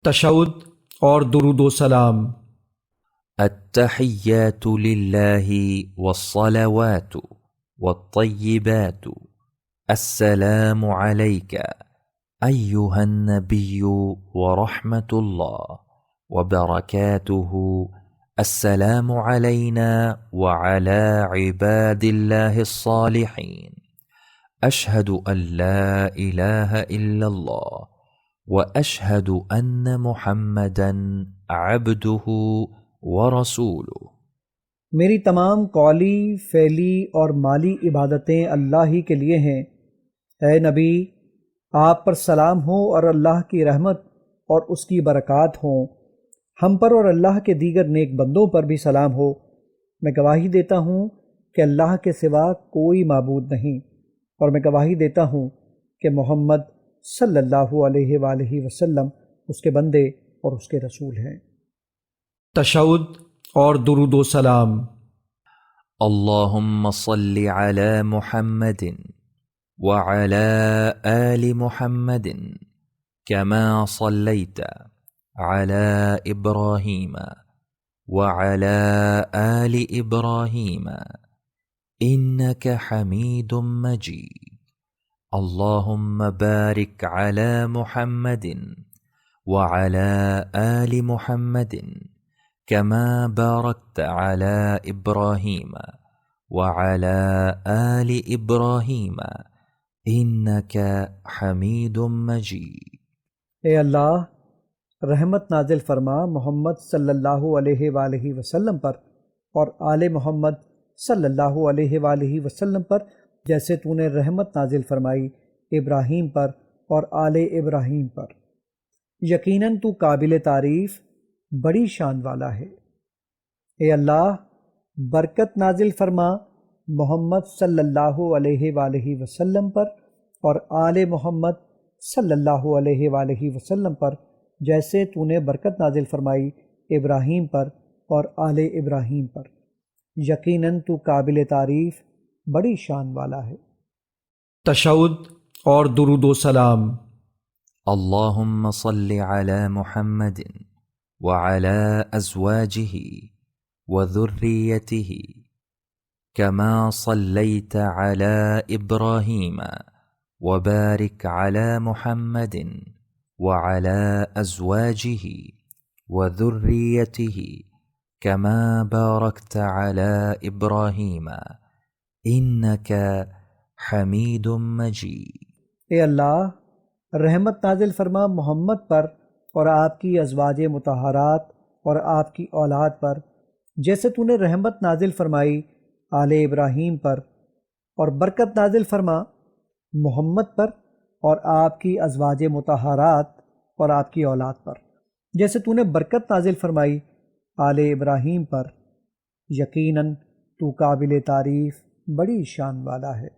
تشہد اور درود و سلام۔ التحيات لله والصلوات والطيبات السلام عليك أيها النبي ورحمة الله وبركاته السلام علينا وعلى عباد الله الصالحين أشهد أن لا إله إلا الله وأشهد أن محمدا عبده ورسوله۔ میری تمام قولی، فعلی اور مالی عبادتیں اللہ ہی کے لیے ہیں۔ اے نبی، آپ پر سلام ہو اور اللہ کی رحمت اور اس کی برکات ہوں۔ ہم پر اور اللہ کے دیگر نیک بندوں پر بھی سلام ہو۔ میں گواہی دیتا ہوں کہ اللہ کے سوا کوئی معبود نہیں، اور میں گواہی دیتا ہوں کہ محمد صلی اللہ علیہ وآلہ وسلم اس کے بندے اور اس کے رسول ہیں۔ تشہد اور درود و سلام۔ اللهم صل على محمد وعلى آل محمد كما صليت على إبراهيم وعلى آل إبراهيم إنك حميد مجيد اللهم بارك على محمد وعلى آل محمد كما باركت على إبراهيم وعلى آل إبراهيم إنك حميد مجيد۔ اے اللہ، رحمت نازل فرما محمد صلی اللہ علیہ وآلہ وسلم پر اور آل محمد صلی اللہ علیہ وآلہ وسلم پر جیسے تو نے رحمت نازل فرمائی ابراہیم پر اور آل ابراہیم پر۔ یقیناً تو قابل تعریف بڑی شان والا ہے۔ اے اللہ، برکت نازل فرما محمد صلی اللہ علیہ وآلہ وسلم پر اور آل محمد صلی اللہ علیہ وآلہ وسلم پر جیسے تو نے برکت نازل فرمائی ابراہیم پر اور آل ابراہیم پر۔ یقیناً تو قابل تعریف بڑی شان والا ہے۔ تشہد اور درود و سلام۔ اللهم صل على محمد وعلى أزواجه وذريته كما صليت على إبراهيم وبارك على محمد وعلى أزواجه وذريته كما باركت على إبراهيم إنك حميد مجيد۔ اے اللہ، رحمت نازل فرما محمد پر اور آپ کی ازواج مطہرات اور آپ کی اولاد پر جیسے تو نے رحمت نازل فرمائی آل ابراہیم پر، اور برکت نازل فرما محمد پر اور آپ کی ازواج مطہرات اور آپ کی اولاد پر جیسے تو نے برکت نازل فرمائی آل ابراہیم پر۔ یقیناً تو قابل تعریف بڑی شان والا ہے۔